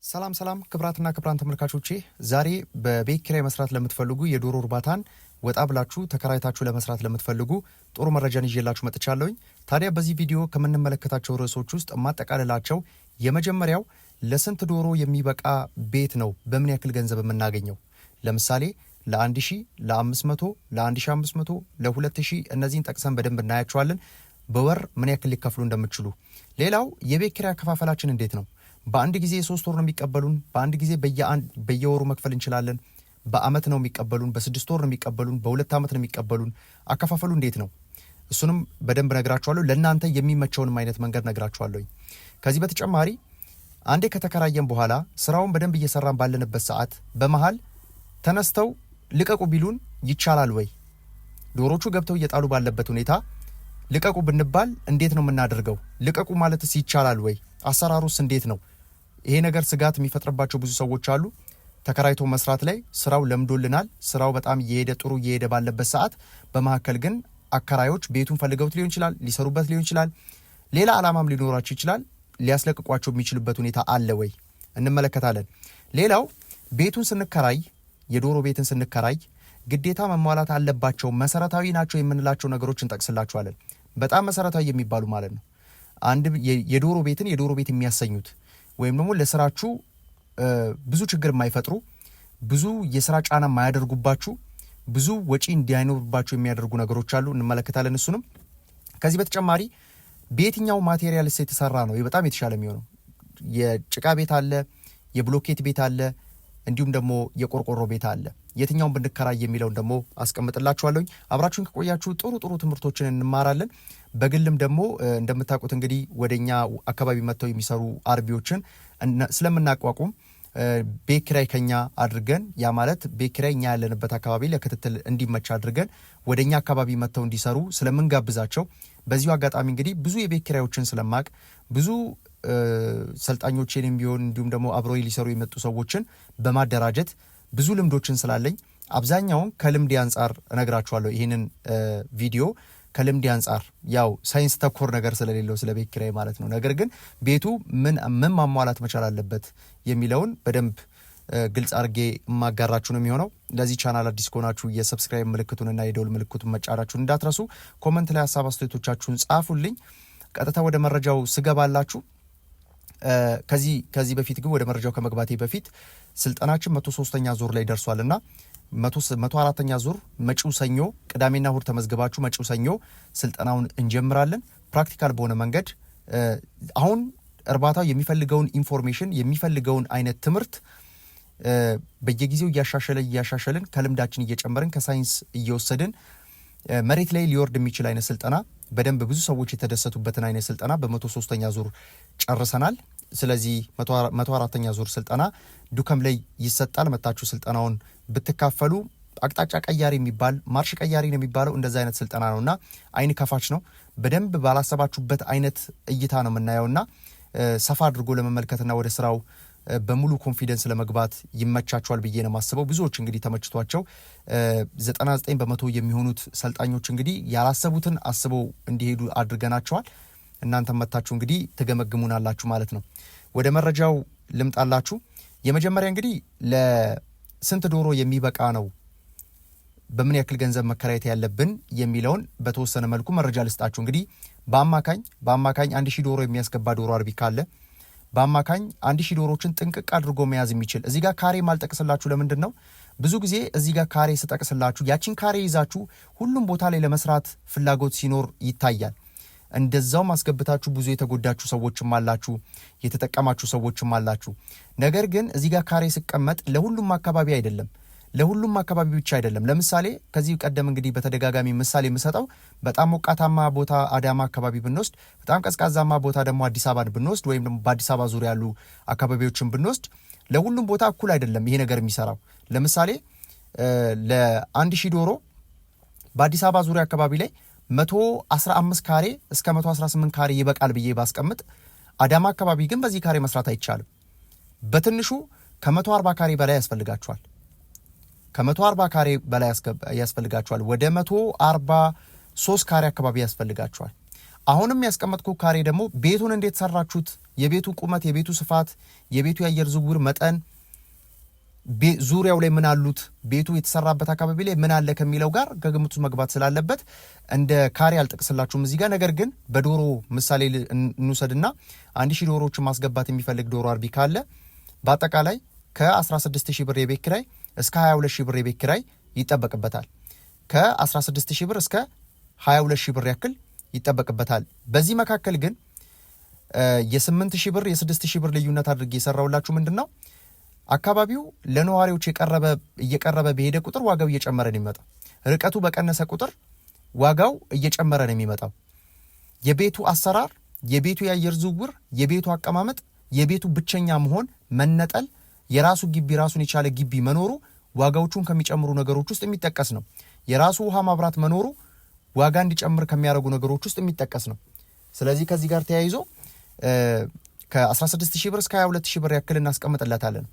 ሰላም ክብራትና ክብራን ተመልካቾቼ ዛሬ በቤት ኪራይ መስራት ለምትፈልጉ የዶሮ እርባታን ወጣ ብላችሁ ተከራይታችሁ ለመስራት ለምትፈልጉ ጥሩ መረጃን ይዤላችሁ መጥቻለሁኝ። ታዲያ በዚህ ቪዲዮ ከምንመለከታቸው ርዕሶች ውስጥ ማጠቃለላቸው የመጀመሪያው ለስንት ዶሮ የሚበቃ ቤት ነው በምን ያክል ገንዘብ የምናገኘው? ለምሳሌ ለ1000 ለ500 ለ1500 ለ2000 እነዚህን ጠቅሰን በደንብ እናያቸዋለን። በወር ምን ያክል ሊከፍሉ እንደምትችሉ። ሌላው የቤት ኪራይ አከፋፈላችን እንዴት ነው? በአንድ ጊዜ 3 ወር ነው የሚቀበሉን? በአንድ ጊዜ በየወሩ መክፈል እንችላለን? በአመት ነው የሚቀበሉን? በ6 ወር ነው የሚቀበሉን? በ2 አመት ነው የሚቀበሉን? አከፋፈሉ እንዴት ነው? እሱንም በደንብ ነግራችኋለሁ። ለእናንተ የሚመቸውንም አይነት መንገድ ነግራችኋለሁ። ከዚህ በተጨማሪ አንዴ ከተከራየን በኋላ ስራውን በደንብ እየሰራን ባለንበት ሰዓት በመሃል ተነስተው ልቀቁ ቢሉን ይቻላል ወይ? ዶሮቹ ገብተው እየጣሉ ባለበት ሁኔታ ልቀቁ ብንባል እንዴት ነው የምናደርገው? ልቀቁ ማለትስ ይቻላል ወይ? አሰራሩስ እንዴት ነው? ይሄ ነገር ስጋት የሚፈጥርባቸው ብዙ ሰዎች አሉ። ተከራይቶ መስራት ላይ ስራው ለምዶልናል፣ ስራው በጣም ጥሩ እየሄደ ባለበት ሰዓት በመካከል ግን አከራዮች ቤቱን ፈልገውት ሊሆን ይችላል፣ ሊሰሩበት ሊሆን ይችላል፣ ሌላ ዓላማም ሊኖራቸው ይችላል። ሊያስለቅቋቸው የሚችሉበት ሁኔታ አለ ወይ? እንመለከታለን። ሌላው ቤቱን ስንከራይ፣ የዶሮ ቤትን ስንከራይ ግዴታ መሟላት አለባቸው መሰረታዊ ናቸው የምንላቸው ነገሮችን እንጠቅስላችኋለን። በጣም መሰረታዊ የሚባሉ ማለት ነው። አንድ የዶሮ ቤት የሚያሰኙት ወይም ደግሞ ለስራችሁ ብዙ ችግር የማይፈጥሩ፣ ብዙ የስራ ጫና የማያደርጉባችሁ፣ ብዙ ወጪ እንዲያይኖርባችሁ የሚያደርጉ ነገሮች አሉ። እንመለከታለን እሱንም። ከዚህ በተጨማሪ በየትኛው ማቴሪያልስ የተሰራ ነው በጣም የተሻለ የሚሆነው? የጭቃ ቤት አለ፣ የብሎኬት ቤት አለ፣ እንዲሁም ደግሞ የቆርቆሮ ቤት አለ። የትኛውን ብንከራይ የሚለውን ደግሞ አስቀምጥላችኋለሁኝ። አብራችሁን ከቆያችሁ ጥሩ ትምህርቶችን እንማራለን። በግልም ደግሞ እንደምታውቁት እንግዲህ ወደኛ አካባቢ መጥተው የሚሰሩ አርቢዎችን ስለምናቋቁም ቤት ኪራይ ከኛ አድርገን፣ ያ ማለት ቤት ኪራይ እኛ ያለንበት አካባቢ ለክትትል እንዲመች አድርገን ወደኛ አካባቢ መጥተው እንዲሰሩ ስለምንጋብዛቸው በዚሁ አጋጣሚ እንግዲህ ብዙ የቤት ኪራዮችን ስለማቅ ብዙ ሰልጣኞችን ቢሆን እንዲሁም ደግሞ አብረው ሊሰሩ የመጡ ሰዎችን በማደራጀት ብዙ ልምዶችን ስላለኝ አብዛኛውን ከልምድ አንጻር እነግራችኋለሁ። ይህንን ቪዲዮ ከልምድ አንጻር ያው ሳይንስ ተኮር ነገር ስለሌለው ስለ ቤት ኪራይ ማለት ነው። ነገር ግን ቤቱ ምን ማሟላት መቻል አለበት የሚለውን በደንብ ግልጽ አድርጌ የማጋራችሁ ነው የሚሆነው። ለዚህ ቻናል አዲስ ከሆናችሁ የሰብስክራይብ ምልክቱንና የደውል ምልክቱን መጫናችሁን እንዳትረሱ። ኮመንት ላይ ሀሳብ አስተያየቶቻችሁን ጻፉልኝ። ቀጥታ ወደ መረጃው ስገባላችሁ ከዚህ በፊት ግን ወደ መረጃው ከመግባቴ በፊት ስልጠናችን 103ኛ ዙር ላይ ደርሷልና 104ኛ ዙር መጪው ሰኞ ቅዳሜና እሁድ ተመዝግባችሁ መጪው ሰኞ ስልጠናውን እንጀምራለን። ፕራክቲካል በሆነ መንገድ አሁን እርባታው የሚፈልገውን ኢንፎርሜሽን የሚፈልገውን አይነት ትምህርት በየጊዜው እያሻሸልን ከልምዳችን እየጨመርን ከሳይንስ እየወሰድን መሬት ላይ ሊወርድ የሚችል አይነት ስልጠና በደንብ ብዙ ሰዎች የተደሰቱበትን አይነት ስልጠና በ103ኛ ዙር ጨርሰናል። ስለዚህ 104ኛ ዙር ስልጠና ዱከም ላይ ይሰጣል። መታችሁ ስልጠናውን ብትካፈሉ አቅጣጫ ቀያሪ የሚባል ማርሽ ቀያሪ ነው የሚባለው እንደዛ አይነት ስልጠና ነውና አይን ከፋች ነው። በደንብ ባላሰባችሁበት አይነት እይታ ነው የምናየውና ሰፋ አድርጎ ለመመልከትና ወደ ስራው በሙሉ ኮንፊደንስ ለመግባት ይመቻቸዋል ብዬ ነው የማስበው። ብዙዎች እንግዲህ ተመችቷቸው 99% የሚሆኑት ሰልጣኞች እንግዲህ ያላሰቡትን አስበው እንዲሄዱ አድርገናቸዋል። እናንተም መታችሁ እንግዲህ ትገመግሙናላችሁ ማለት ነው። ወደ መረጃው ልምጣላችሁ። የመጀመሪያ እንግዲህ ለስንት ዶሮ የሚበቃ ነው በምን ያክል ገንዘብ መከራየት ያለብን የሚለውን በተወሰነ መልኩ መረጃ ልስጣችሁ። እንግዲህ በአማካኝ 1000 ዶሮ የሚያስገባ ዶሮ አርቢ ካለ በአማካኝ 1000 ዶሮችን ጥንቅቅ አድርጎ መያዝ የሚችል እዚህ ጋር ካሬ ማልጠቅስላችሁ ለምንድን ነው? ብዙ ጊዜ እዚህ ጋር ካሬ ስጠቅስላችሁ ያቺን ካሬ ይዛችሁ ሁሉም ቦታ ላይ ለመስራት ፍላጎት ሲኖር ይታያል። እንደዛው ማስገብታችሁ ብዙ የተጎዳችሁ ሰዎችም አላችሁ፣ የተጠቀማችሁ ሰዎችም አላችሁ። ነገር ግን እዚህ ጋር ካሬ ሲቀመጥ ለሁሉም አካባቢ አይደለም፣ ለሁሉም አካባቢ ብቻ አይደለም። ለምሳሌ ከዚህ ቀደም እንግዲህ በተደጋጋሚ ምሳሌ የምሰጠው በጣም ሞቃታማ ቦታ አዳማ አካባቢ ብንወስድ፣ በጣም ቀዝቃዛማ ቦታ ደግሞ አዲስ አበባን ብንወስድ ወይም ደግሞ በአዲስ አበባ ዙሪያ ያሉ አካባቢዎችን ብንወስድ ለሁሉም ቦታ እኩል አይደለም ይሄ ነገር የሚሰራው። ለምሳሌ ለ1000 ዶሮ በአዲስ አበባ ዙሪያ አካባቢ ላይ 115 ካሬ እስከ 118 ካሬ ይበቃል ብዬ ባስቀምጥ፣ አዳማ አካባቢ ግን በዚህ ካሬ መስራት አይቻልም። በትንሹ ከ140 ካሬ በላይ ያስፈልጋቸዋል። ከ140 ካሬ በላይ ያስፈልጋቸዋል። ወደ 143 ካሬ አካባቢ ያስፈልጋቸዋል። አሁንም ያስቀመጥኩ ካሬ ደግሞ ቤቱን እንዴት ሰራችሁት፣ የቤቱ ቁመት፣ የቤቱ ስፋት፣ የቤቱ የአየር ዝውውር መጠን፣ ዙሪያው ላይ ምን አሉት፣ ቤቱ የተሰራበት አካባቢ ላይ ምን አለ ከሚለው ጋር ከግምቱ መግባት ስላለበት እንደ ካሬ አልጠቅስላችሁም እዚህ ጋር። ነገር ግን በዶሮ ምሳሌ እንውሰድና 1000 ዶሮዎችን ማስገባት የሚፈልግ ዶሮ አርቢ ካለ በአጠቃላይ ከ16000 ብር የቤት ኪራይ እስከ 22000 ብር የቤት ኪራይ ይጠበቅበታል። ከ16000 ብር እስከ 22000 ብር ያክል ይጠበቅበታል። በዚህ መካከል ግን የ8000 ብር የ6000 ብር ልዩነት አድርጌ የሰራውላችሁ ምንድነው አካባቢው ለነዋሪዎች እየቀረበ በሄደ ቁጥር ዋጋው እየጨመረ ነው የሚመጣው። ርቀቱ በቀነሰ ቁጥር ዋጋው እየጨመረ ነው የሚመጣው። የቤቱ አሰራር፣ የቤቱ የአየር ዝውውር፣ የቤቱ አቀማመጥ፣ የቤቱ ብቸኛ መሆን፣ መነጠል፣ የራሱ ግቢ ራሱን የቻለ ግቢ መኖሩ ዋጋዎቹን ከሚጨምሩ ነገሮች ውስጥ የሚጠቀስ ነው። የራሱ ውሃ ማብራት መኖሩ ዋጋ እንዲጨምር ከሚያደርጉ ነገሮች ውስጥ የሚጠቀስ ነው። ስለዚህ ከዚህ ጋር ተያይዞ ከ16000 ብር እስከ 22000 ብር ያክል እናስቀምጥለታለን።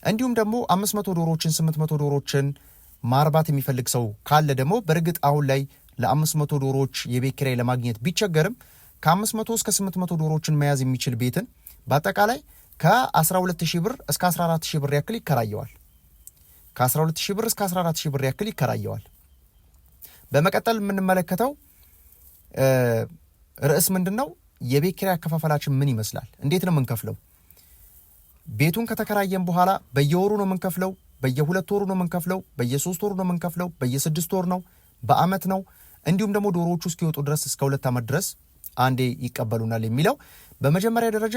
እንዲሁም ደግሞ 500 ዶሮዎችን 800 ዶሮዎችን ማርባት የሚፈልግ ሰው ካለ ደግሞ በእርግጥ አሁን ላይ ለ500 ዶሮዎች የቤት ኪራይ ለማግኘት ቢቸገርም ከ500 እስከ 800 ዶሮዎችን መያዝ የሚችል ቤትን በአጠቃላይ ከ12000 ብር እስከ 14000 ብር ያክል ይከራየዋል። ከ12000 ብር እስከ 14000 ብር ያክል ይከራየዋል። በመቀጠል የምንመለከተው ርዕስ ምንድነው? የቤት ኪራይ አከፋፈላችን ምን ይመስላል? እንዴት ነው የምንከፍለው? ቤቱን ከተከራየን በኋላ በየወሩ ነው የምንከፍለው? በየ2 ወሩ ነው የምንከፍለው? በየ3 ወሩ ነው የምንከፍለው? በየ6 ወር ነው? በአመት ነው? እንዲሁም ደግሞ ዶሮዎቹ እስኪወጡ ድረስ እስከ 2 ዓመት ድረስ አንዴ ይቀበሉናል የሚለው በመጀመሪያ ደረጃ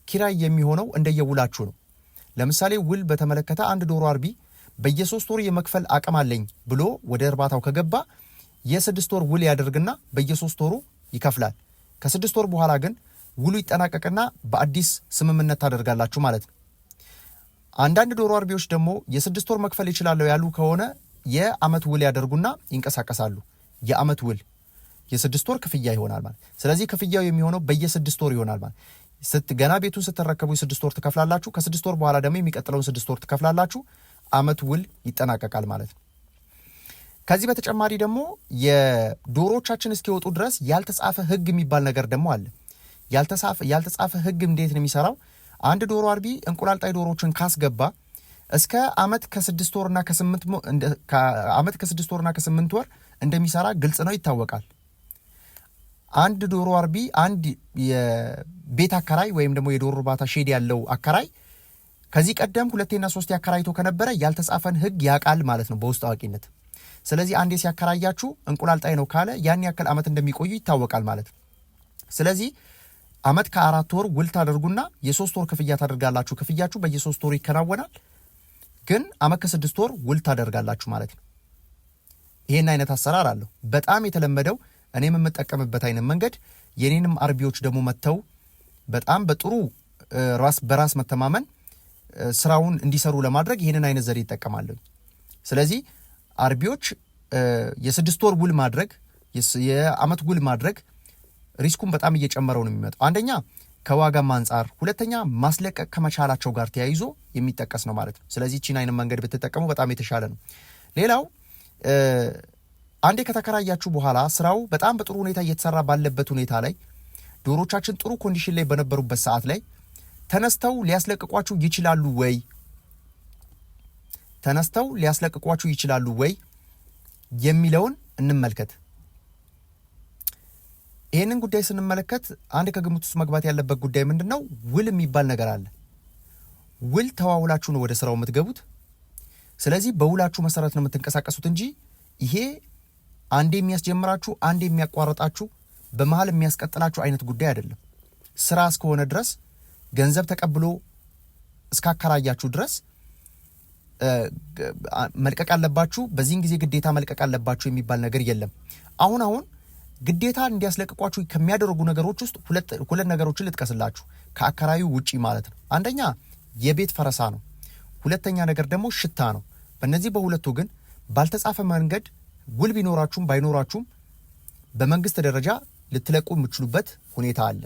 ኪራይ የሚሆነው እንደየውላችሁ ነው። ለምሳሌ ውል በተመለከተ አንድ ዶሮ አርቢ በየ3 ወሩ የመክፈል አቅም አለኝ ብሎ ወደ እርባታው ከገባ የ6 ወር ውል ያደርግና በየ3 ወሩ ይከፍላል። ከ6 ወር በኋላ ግን ውሉ ይጠናቀቅና በአዲስ ስምምነት ታደርጋላችሁ ማለት ነው። አንዳንድ ዶሮ አርቢዎች ደግሞ የ6 ወር መክፈል ይችላሉ ያሉ ከሆነ የአመት ውል ያደርጉና ይንቀሳቀሳሉ። የአመት ውል የ6 ወር ክፍያ ይሆናል ማለት። ስለዚህ ክፍያው የሚሆነው በየ6 ወር ይሆናል ማለት። ገና ቤቱን ስትረከቡ የ6 ወር ትከፍላላችሁ። ከ6 ወር በኋላ ደግሞ የሚቀጥለውን 6 ወር ትከፍላላችሁ። አመት ውል ይጠናቀቃል ማለት ነው። ከዚህ በተጨማሪ ደግሞ የዶሮዎቻችን እስኪወጡ ድረስ ያልተጻፈ ህግ የሚባል ነገር ደግሞ አለ። ያልተጻፈ ህግ እንዴት ነው የሚሰራው? አንድ ዶሮ አርቢ እንቁላል ጣይ ዶሮዎችን ካስገባ እስከ አመት ከ6 ወርና ከ8 ወር እንደሚሰራ ግልጽ ነው፣ ይታወቃል። አንድ ዶሮ አርቢ አንድ የቤት አከራይ ወይም ደግሞ የዶሮ እርባታ ሼድ ያለው አከራይ ከዚህ ቀደም 2ና 3 ያከራይቶ ከነበረ ያልተጻፈን ህግ ያውቃል ማለት ነው በውስጥ አዋቂነት። ስለዚህ አንዴ ሲያከራያችሁ እንቁላል ጣይ ነው ካለ ያን ያክል አመት እንደሚቆዩ ይታወቃል ማለት ነው። ስለዚህ አመት ከ4 ወር ውል ታደርጉና የ3 ወር ክፍያ ታደርጋላችሁ። ክፍያችሁ በየ3 ወሩ ይከናወናል። ግን አመት ከ6 ወር ውል ታደርጋላችሁ ማለት ነው። ይሄን አይነት አሰራር አለው። በጣም የተለመደው እኔም የምጠቀምበት አይነት መንገድ የኔንም አርቢዎች ደግሞ መተው በጣም በጥሩ በራስ መተማመን ስራውን እንዲሰሩ ለማድረግ ይሄንን አይነት ዘዴ ይጠቀማሉ። ስለዚህ አርቢዎች የ6 ወር ውል ማድረግ የአመት ውል ማድረግ ሪስኩን በጣም እየጨመረው ነው የሚመጣው። አንደኛ ከዋጋም አንጻር፣ ሁለተኛ ማስለቀቅ ከመቻላቸው ጋር ተያይዞ የሚጠቀስ ነው ማለት ነው። ስለዚህ ቺን አይነት መንገድ ብትጠቀሙ በጣም የተሻለ ነው። ሌላው አንዴ ከተከራያችሁ በኋላ ስራው በጣም በጥሩ ሁኔታ እየተሰራ ባለበት ሁኔታ ላይ ዶሮቻችን ጥሩ ኮንዲሽን ላይ በነበሩበት ሰዓት ላይ ተነስተው ሊያስለቅቋችሁ ይችላሉ ወይ? ተነስተው ሊያስለቅቋችሁ ይችላሉ ወይ የሚለውን እንመልከት። ይሄንን ጉዳይ ስንመለከት አንድ ከግምት ውስጥ መግባት ያለበት ጉዳይ ምንድነው? ውል የሚባል ነገር አለ። ውል ተዋውላችሁ ነው ወደ ስራው የምትገቡት። ስለዚህ በውላችሁ መሰረት ነው የምትንቀሳቀሱት እንጂ ይሄ አንዴ የሚያስጀምራችሁ አንዴ የሚያቋርጣችሁ በመሃል የሚያስቀጥላችሁ አይነት ጉዳይ አይደለም። ስራ እስከሆነ ድረስ ገንዘብ ተቀብሎ እስካከራያችሁ ድረስ መልቀቅ አለባችሁ፣ በዚህን ጊዜ ግዴታ መልቀቅ አለባችሁ የሚባል ነገር የለም። አሁን ግዴታ እንዲያስለቅቋችሁ ከሚያደርጉ ነገሮች ውስጥ ሁለት ነገሮችን ልጥቀስላችሁ፣ ከአከራዩ ውጪ ማለት ነው። አንደኛ የቤት ፈረሳ ነው። ሁለተኛ ነገር ደግሞ ሽታ ነው። በእነዚህ በሁለቱ ግን ባልተጻፈ መንገድ ውል ቢኖራችሁም ባይኖራችሁም በመንግስት ደረጃ ልትለቁ የምትችሉበት ሁኔታ አለ።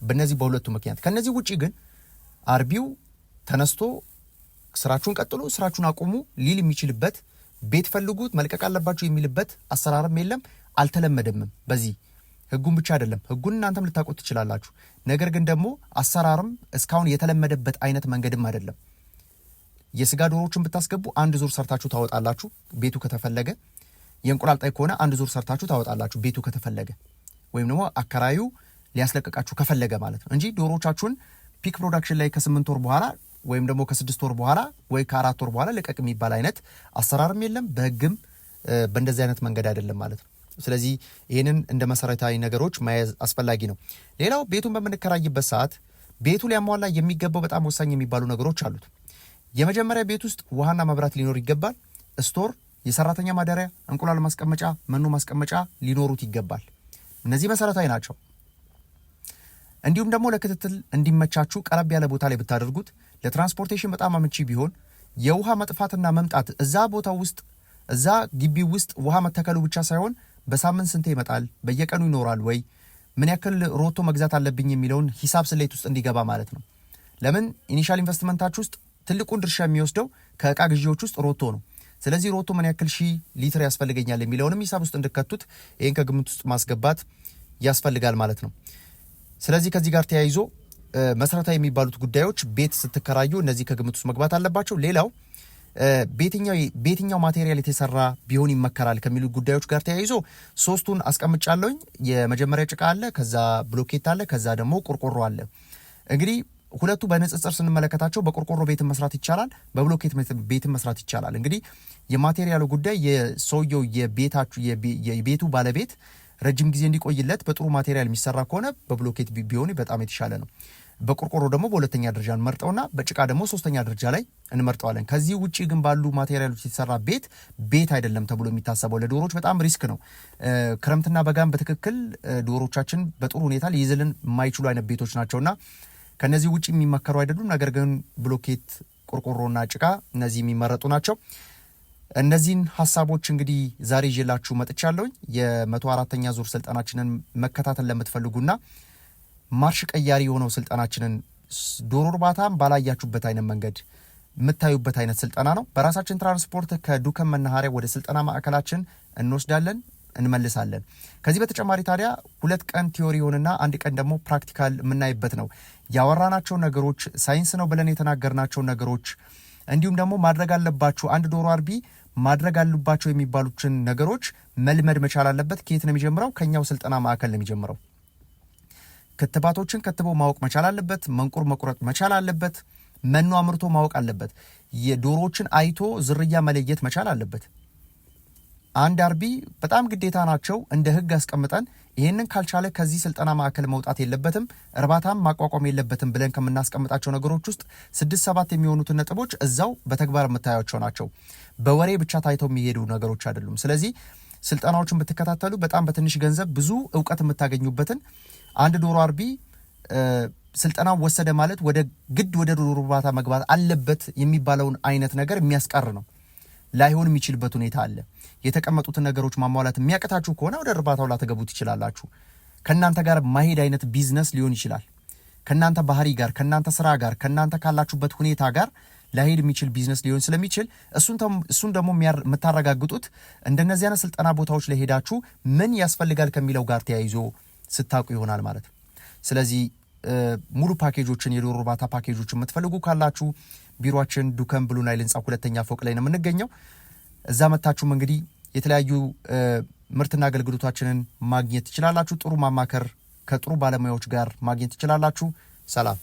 በእነዚህ በሁለቱ ምክንያት። ከነዚህ ውጪ ግን አርቢው ተነስቶ ስራችሁን ቀጥሉ፣ ስራችሁን አቁሙ ሊል የሚችልበት ቤት ፈልጉት መልቀቅ አለባችሁ የሚልበት አሰራርም የለም፣ አልተለመደምም። በዚህ ህጉን ብቻ አይደለም ህጉን እናንተም ልታውቁት ትችላላችሁ። ነገር ግን ደግሞ አሰራርም እስካሁን የተለመደበት አይነት መንገድም አይደለም። የስጋ ዶሮዎችን ብታስገቡ አንድ ዙር ሰርታችሁ ታወጣላችሁ ቤቱ ከተፈለገ። የእንቁላል ጣይ ከሆነ አንድ ዙር ሰርታችሁ ታወጣላችሁ ቤቱ ከተፈለገ፣ ወይም ደግሞ አከራዩ ሊያስለቅቃችሁ ከፈለገ ማለት ነው እንጂ ዶሮዎቻችሁን ፒክ ፕሮዳክሽን ላይ ከ8 ወር በኋላ ወይም ደግሞ ከ6 ወር በኋላ ወይ ከ4 ወር በኋላ ልቀቅ የሚባል አይነት አሰራርም የለም። በህግም በእንደዚህ አይነት መንገድ አይደለም ማለት ነው። ስለዚህ ይህንን እንደ መሰረታዊ ነገሮች መያዝ አስፈላጊ ነው። ሌላው ቤቱን በምንከራይበት ሰዓት ቤቱ ሊያሟላ የሚገባው በጣም ወሳኝ የሚባሉ ነገሮች አሉት። የመጀመሪያ ቤት ውስጥ ውሃና መብራት ሊኖር ይገባል። ስቶር፣ የሰራተኛ ማደሪያ፣ እንቁላል ማስቀመጫ፣ መኖ ማስቀመጫ ሊኖሩት ይገባል። እነዚህ መሰረታዊ ናቸው። እንዲሁም ደግሞ ለክትትል እንዲመቻችሁ ቀረብ ያለ ቦታ ላይ ብታደርጉት፣ ለትራንስፖርቴሽን በጣም አመቺ ቢሆን፣ የውሃ መጥፋትና መምጣት እዛ ቦታ ውስጥ እዛ ግቢ ውስጥ ውሃ መተከሉ ብቻ ሳይሆን በሳምንት ስንቴ ይመጣል፣ በየቀኑ ይኖራል ወይ፣ ምን ያክል ሮቶ መግዛት አለብኝ የሚለውን ሂሳብ ስሌት ውስጥ እንዲገባ ማለት ነው። ለምን ኢኒሻል ኢንቨስትመንታችሁ ውስጥ ትልቁን ድርሻ የሚወስደው ከእቃ ግዢዎች ውስጥ ሮቶ ነው። ስለዚህ ሮቶ ምን ያክል ሺህ ሊትር ያስፈልገኛል የሚለውንም ሂሳብ ውስጥ እንድከቱት ይህን ከግምት ውስጥ ማስገባት ያስፈልጋል ማለት ነው። ስለዚህ ከዚህ ጋር ተያይዞ መሰረታዊ የሚባሉት ጉዳዮች ቤት ስትከራዩ እነዚህ ከግምት ውስጥ መግባት አለባቸው። ሌላው በየትኛው ማቴሪያል የተሰራ ቢሆን ይመከራል ከሚሉ ጉዳዮች ጋር ተያይዞ ሶስቱን አስቀምጫለሁኝ። የመጀመሪያ ጭቃ አለ፣ ከዛ ብሎኬት አለ፣ ከዛ ደግሞ ቆርቆሮ አለ። እንግዲህ ሁለቱ በንጽጽር ስንመለከታቸው በቆርቆሮ ቤትን መስራት ይቻላል፣ በብሎኬት ቤትን መስራት ይቻላል። እንግዲህ የማቴሪያሉ ጉዳይ የሰውየው የቤቱ ባለቤት ረጅም ጊዜ እንዲቆይለት በጥሩ ማቴሪያል የሚሰራ ከሆነ በብሎኬት ቢሆን በጣም የተሻለ ነው። በቆርቆሮ ደግሞ በሁለተኛ ደረጃ እንመርጠውና በጭቃ ደግሞ ሶስተኛ ደረጃ ላይ እንመርጠዋለን። ከዚህ ውጪ ግን ባሉ ማቴሪያሎች የተሰራ ቤት አይደለም ተብሎ የሚታሰበው። ለዶሮዎች በጣም ሪስክ ነው። ክረምትና በጋም በትክክል ዶሮቻችን በጥሩ ሁኔታ ሊይዝልን የማይችሉ አይነት ቤቶች ናቸውና ከነዚህ ውጪ የሚመከሩ አይደሉም። ነገር ግን ብሎኬት፣ ቆርቆሮና ጭቃ እነዚህ የሚመረጡ ናቸው። እነዚህን ሀሳቦች እንግዲህ ዛሬ ይዤላችሁ መጥቻለሁኝ። የ104ኛ ዙር ስልጠናችንን መከታተል ለምትፈልጉና ማርሽ ቀያሪ የሆነው ስልጠናችንን ዶሮ እርባታም ባላያችሁበት አይነት መንገድ የምታዩበት አይነት ስልጠና ነው። በራሳችን ትራንስፖርት ከዱከም መናኸሪያ ወደ ስልጠና ማዕከላችን እንወስዳለን፣ እንመልሳለን። ከዚህ በተጨማሪ ታዲያ 2 ቀን ቲዮሪ ሆንና 1 ቀን ደግሞ ፕራክቲካል የምናይበት ነው። ያወራናቸው ነገሮች ሳይንስ ነው ብለን የተናገርናቸው ነገሮች እንዲሁም ደግሞ ማድረግ አለባችሁ አንድ ዶሮ አርቢ ማድረግ አለባቸው የሚባሉትን ነገሮች መልመድ መቻል አለበት። ከየት ነው የሚጀምረው? ከኛው ስልጠና ማዕከል ነው የሚጀምረው። ክትባቶችን ከትቦ ማወቅ መቻል አለበት። መንቁር መቁረጥ መቻል አለበት። መኖ አምርቶ ማወቅ አለበት። የዶሮዎችን አይቶ ዝርያ መለየት መቻል አለበት። አንድ አርቢ በጣም ግዴታ ናቸው እንደ ህግ አስቀምጠን ይሄንን ካልቻለ ከዚህ ስልጠና ማዕከል መውጣት የለበትም፣ እርባታም ማቋቋም የለበትም ብለን ከምናስቀምጣቸው ነገሮች ውስጥ 6-7 የሚሆኑትን ነጥቦች እዛው በተግባር የምታያቸው ናቸው። በወሬ ብቻ ታይተው የሚሄዱ ነገሮች አይደሉም። ስለዚህ ስልጠናዎችን ብትከታተሉ በጣም በትንሽ ገንዘብ ብዙ እውቀት የምታገኙበትን አንድ ዶሮ አርቢ ስልጠናው ወሰደ ማለት ወደ ዶሮ እርባታ መግባት አለበት የሚባለውን አይነት ነገር የሚያስቀር ነው። ላይሆን የሚችልበት ሁኔታ አለ። የተቀመጡትን ነገሮች ማሟላት የሚያቀታችሁ ከሆነ ወደ እርባታው ላተገቡት ይችላላችሁ። ከናንተ ጋር ማሄድ አይነት ቢዝነስ ሊሆን ይችላል። ከናንተ ባህሪ ጋር፣ ከናንተ ስራ ጋር፣ ከናንተ ካላችሁበት ሁኔታ ጋር ላሄድ የሚችል ቢዝነስ ሊሆን ስለሚችል እሱን ደግሞ የምታረጋግጡት እንደነዚህ አይነት ስልጠና ቦታዎች ላይ ሄዳችሁ ምን ያስፈልጋል ከሚለው ጋር ተያይዞ ስታውቁ ይሆናል ማለት ነው። ስለዚህ ሙሉ ፓኬጆችን የዶሮ እርባታ ፓኬጆችን የምትፈልጉ ካላችሁ ቢሮአችን ዱከም ብሉ ናይል ህንጻ 2ኛ ፎቅ ላይ ነው የምንገኘው። እዛ መታችሁም እንግዲህ የተለያዩ ምርትና አገልግሎታችንን ማግኘት ትችላላችሁ። ጥሩ ማማከር ከጥሩ ባለሙያዎች ጋር ማግኘት ትችላላችሁ። ሰላም።